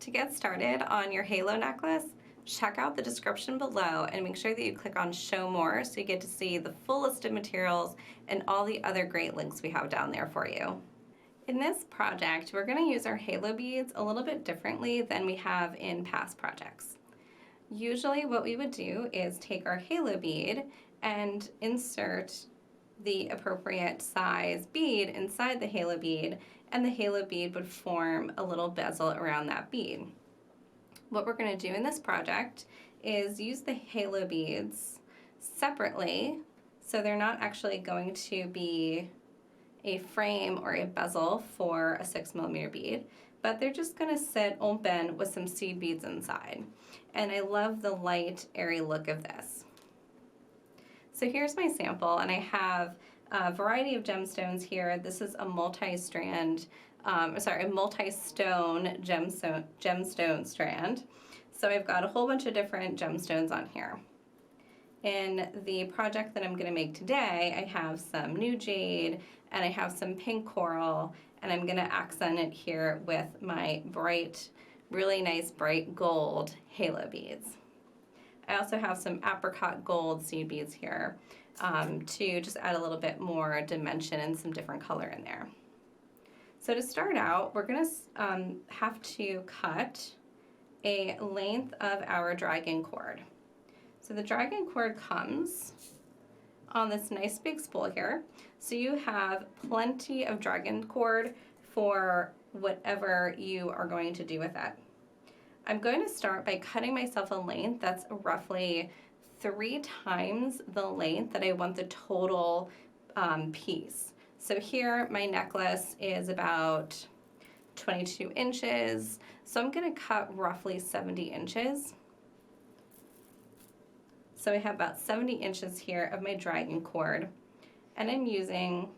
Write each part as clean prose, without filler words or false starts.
To get started on your halo necklace, check out the description below and make sure that you click on show more so you get to see the full list of materials and all the other great links we have down there for you. In this project, we're going to use our halo beads a little bit differently than we have in past projects. Usually what we would do is take our halo bead and insert the appropriate size bead inside the halo bead, and the halo bead would form a little bezel around that bead. What we're going to do in this project is use the halo beads separately, so they're not actually going to be a frame or a bezel for a 6mm bead, but they're just going to sit open with some seed beads inside. And I love the light, airy look of this. So here's my sample, and I have a variety of gemstones here. This is a multi-stone gemstone strand. So I've got a whole bunch of different gemstones on here. In the project that I'm going to make today, I have some new jade and I have some pink coral, and I'm going to accent it here with my bright, really nice bright gold halo beads. I also have some apricot gold seed beads here to just add a little bit more dimension and some different color in there. So to start out, we're going to have to cut a length of our DragonCord. So the DragonCord comes on this nice big spool here. So you have plenty of DragonCord for whatever you are going to do with it. I'm going to start by cutting myself a length that's roughly 3 times the length that I want the total piece. So here my necklace is about 22 inches, so I'm going to cut roughly 70 inches. So I have about 70 inches here of my DragonCord, and I'm using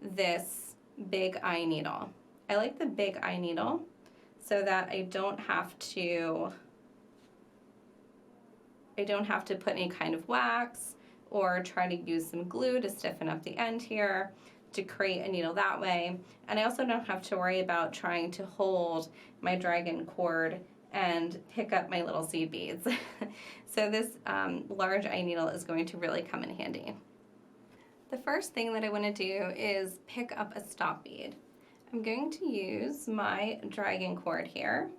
this big eye needle. I like the big eye needle so that I don't have to put any kind of wax or try to use some glue to stiffen up the end here to create a needle that way. And I also don't have to worry about trying to hold my DragonCord and pick up my little seed beads. So this large eye needle is going to really come in handy. The first thing that I want to do is pick up a stop bead. I'm going to use my DragonCord here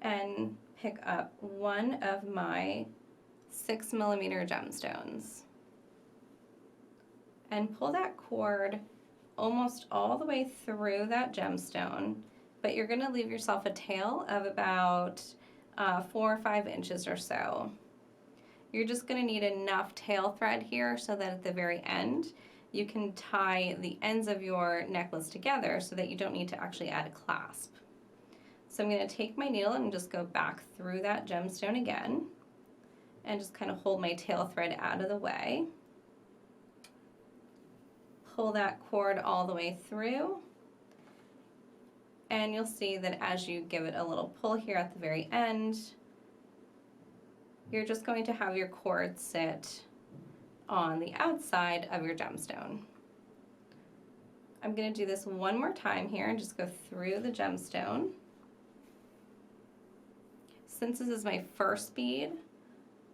and pick up one of my 6mm gemstones and pull that cord almost all the way through that gemstone, but you're going to leave yourself a tail of about 4 or 5 inches or so. You're just going to need enough tail thread here so that at the very end you can tie the ends of your necklace together so that you don't need to actually add a clasp. So I'm going to take my needle and just go back through that gemstone again and just kind of hold my tail thread out of the way. Pull that cord all the way through, and you'll see that as you give it a little pull here at the very end, you're just going to have your cord sit on the outside of your gemstone. I'm going to do this one more time here and just go through the gemstone. Since this is my first bead,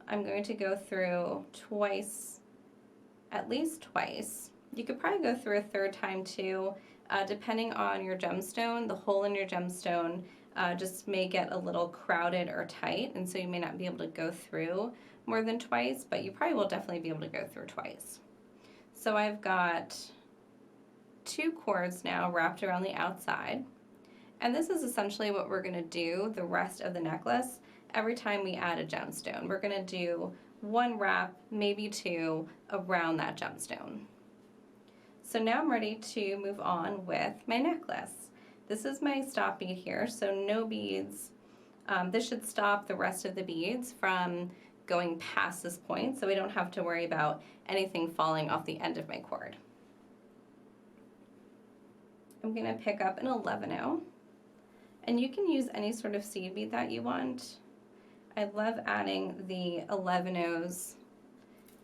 I'm going to go through twice, at least twice. You could probably go through a third time too, depending on your gemstone. The hole in your gemstone just may get a little crowded or tight, and so you may not be able to go through more than twice, but you probably will definitely be able to go through twice. So I've got 2 cords now wrapped around the outside, and this is essentially what we're going to do the rest of the necklace. Every time we add a gemstone, we're going to do 1 wrap, maybe 2, around that gemstone. So now I'm ready to move on with my necklace. This is my stop bead here, so no beads. This should stop the rest of the beads from going past this point, so we don't have to worry about anything falling off the end of my cord. I'm going to pick up an 11-0, and you can use any sort of seed bead that you want. I love adding the 11-0s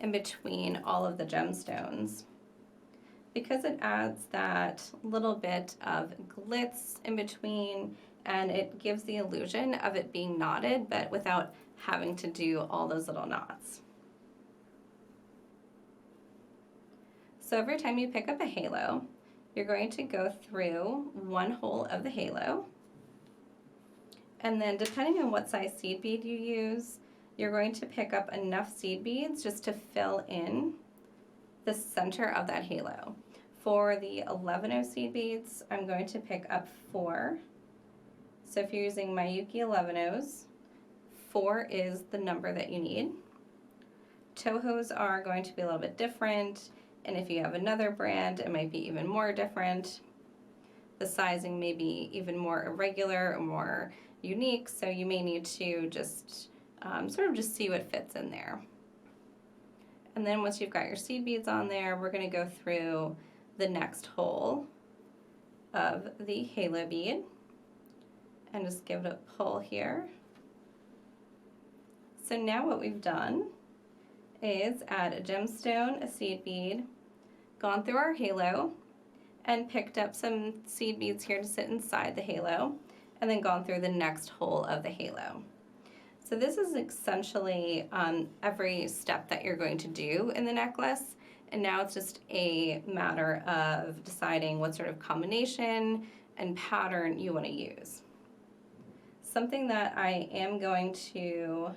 in between all of the gemstones because it adds that little bit of glitz in between and it gives the illusion of it being knotted, but without having to do all those little knots. So every time you pick up a halo, you're going to go through one hole of the halo, and then depending on what size seed bead you use, you're going to pick up enough seed beads just to fill in the center of that halo. For the 11-0 seed beads, I'm going to pick up 4. So if you're using Miyuki 11-0s, 4 is the number that you need. Tohos are going to be a little bit different, and if you have another brand, it might be even more different. The sizing may be even more irregular or more unique, so you may need to just sort of just see what fits in there. And then once you've got your seed beads on there, we're going to go through the next hole of the halo bead and just give it a pull here. So now what we've done is add a gemstone, a seed bead, gone through our halo, and picked up some seed beads here to sit inside the halo, and then gone through the next hole of the halo. So this is essentially every step that you're going to do in the necklace, and now it's just a matter of deciding what sort of combination and pattern you want to use. Something that I am going to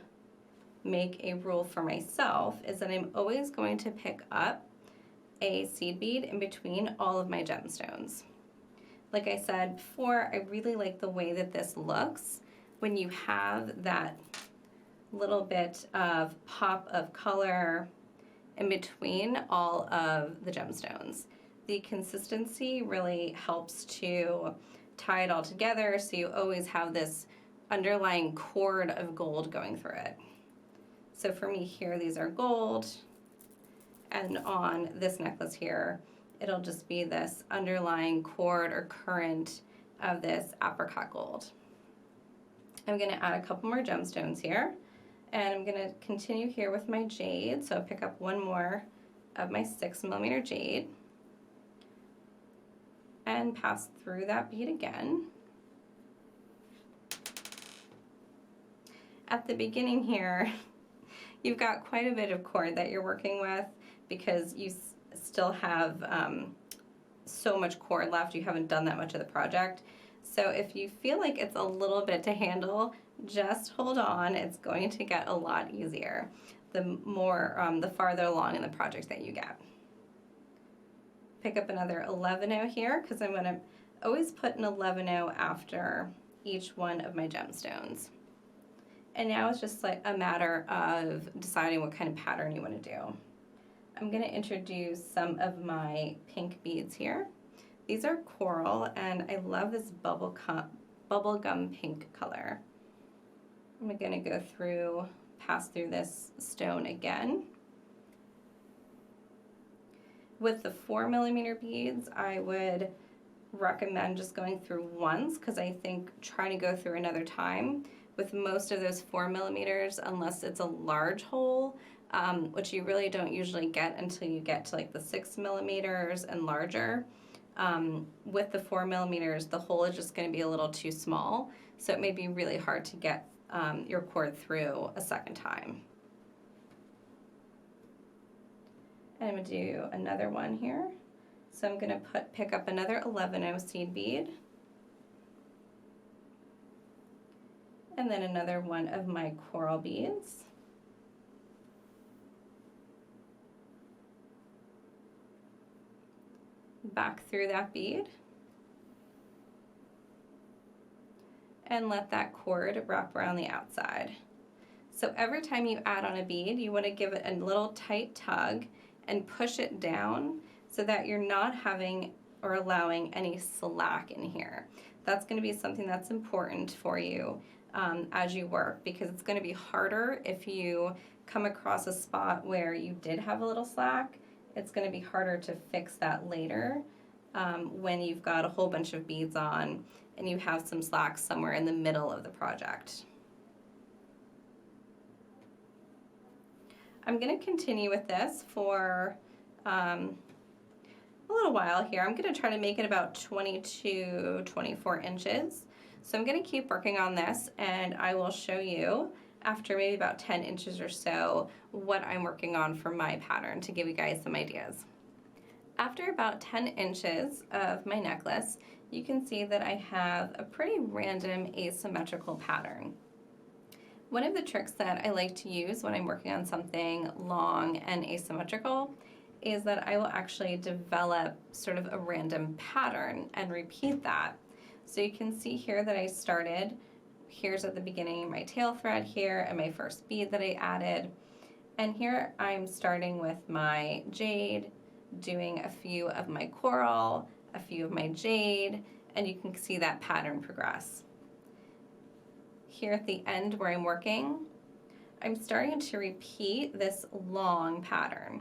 make a rule for myself is that I'm always going to pick up a seed bead in between all of my gemstones. Like I said before, I really like the way that this looks when you have that little bit of pop of color in between all of the gemstones. The consistency really helps to tie it all together, so you always have this underlying cord of gold going through it. So for me here, these are gold, and on this necklace here, it'll just be this underlying cord or current of this apricot gold. I'm going to add a couple more gemstones here, and I'm going to continue here with my jade. So I'll pick up one more of my 6mm jade and pass through that bead again. At the beginning here, you've got quite a bit of cord that you're working with because you still have so much cord left. You haven't done that much of the project. So if you feel like it's a little bit to handle, just hold on. It's going to get a lot easier the farther along in the project that you get. Pick up another 11-0 here because I'm going to always put an 11-0 after each one of my gemstones. And now it's just like a matter of deciding what kind of pattern you want to do. I'm going to introduce some of my pink beads here. These are coral, and I love this bubblegum pink color. I'm going to go pass through this stone again. With the 4mm beads, I would recommend just going through once because I think trying to go through another time with most of those 4mm, unless it's a large hole, which you really don't usually get until you get to like the 6mm and larger. With the 4mm, the hole is just going to be a little too small, so it may be really hard to get your cord through a second time. And I'm going to do another one here. So I'm going to pick up another 11-0 seed bead, and then another one of my coral beads. Back through that bead, and let that cord wrap around the outside. So every time you add on a bead, you want to give it a little tight tug and push it down so that you're not having or allowing any slack in here. That's going to be something that's important for you as you work, because it's going to be harder if you come across a spot where you did have a little slack. It's going to be harder to fix that later when you've got a whole bunch of beads on and you have some slack somewhere in the middle of the project. I'm going to continue with this for a little while here. I'm going to try to make it about 22, 24 inches. So I'm going to keep working on this, and I will show you after maybe about 10 inches or so what I'm working on for my pattern to give you guys some ideas. After about 10 inches of my necklace, you can see that I have a pretty random asymmetrical pattern. One of the tricks that I like to use when I'm working on something long and asymmetrical is that I will actually develop sort of a random pattern and repeat that. So you can see here that I started, here's at the beginning my tail thread here and my first bead that I added. And here I'm starting with my jade, doing a few of my coral, a few of my jade, and you can see that pattern progress. Here at the end where I'm working, I'm starting to repeat this long pattern.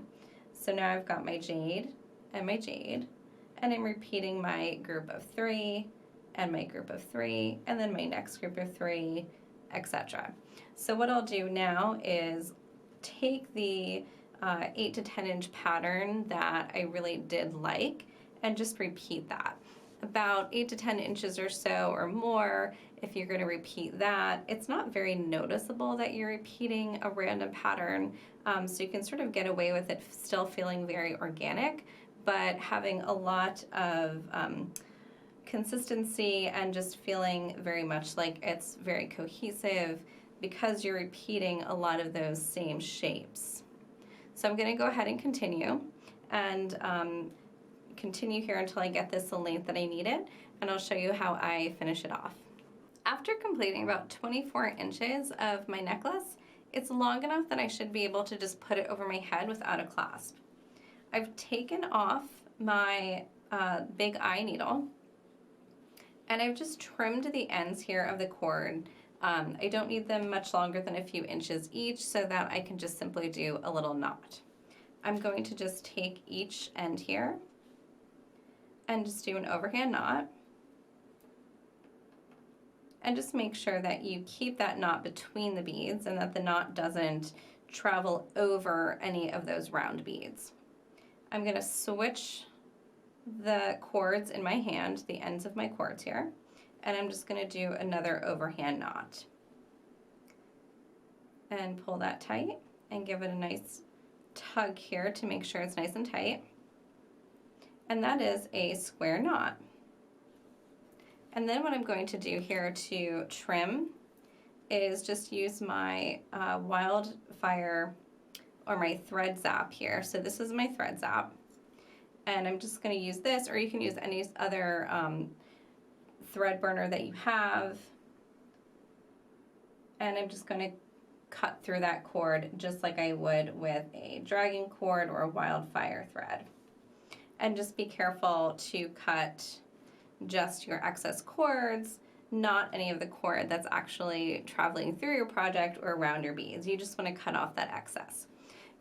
So now I've got my jade, and I'm repeating my group of 3, and my group of 3, and then my next group of 3, etc. So what I'll do now is take the 8 to 10 inch pattern that I really did like and just repeat that. About 8 to 10 inches or so or more, if you're going to repeat that, it's not very noticeable that you're repeating a random pattern, so you can sort of get away with it still feeling very organic, but having a lot of consistency and just feeling very much like it's very cohesive because you're repeating a lot of those same shapes. So I'm going to go ahead and continue here until I get this the length that I needed, and I'll show you how I finish it off. After completing about 24 inches of my necklace, it's long enough that I should be able to just put it over my head without a clasp. I've taken off my big eye needle, and I've just trimmed the ends here of the cord. I don't need them much longer than a few inches each so that I can just simply do a little knot. I'm going to just take each end here and just do an overhand knot. And just make sure that you keep that knot between the beads and that the knot doesn't travel over any of those round beads. I'm going to switch the cords in my hand, the ends of my cords here, and I'm just going to do another overhand knot. And pull that tight and give it a nice tug here to make sure it's nice and tight. And that is a square knot. And then what I'm going to do here to trim is just use my wildfire or my thread zap here. So this is my thread zap. And I'm just going to use this, or you can use any other thread burner that you have. And I'm just going to cut through that cord just like I would with a DragonCord or a wildfire thread. And just be careful to cut just your excess cords, not any of the cord that's actually traveling through your project or around your beads. You just want to cut off that excess.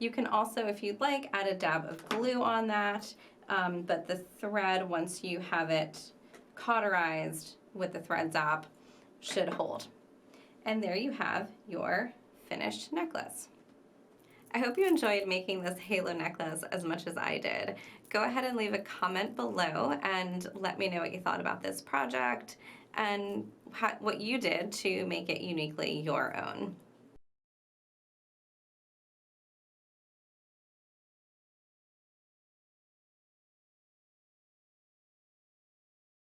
You can also, if you'd like, add a dab of glue on that, but the thread, once you have it cauterized with the thread zap, should hold. And there you have your finished necklace. I hope you enjoyed making this halo necklace as much as I did. Go ahead and leave a comment below and let me know what you thought about this project and what you did to make it uniquely your own.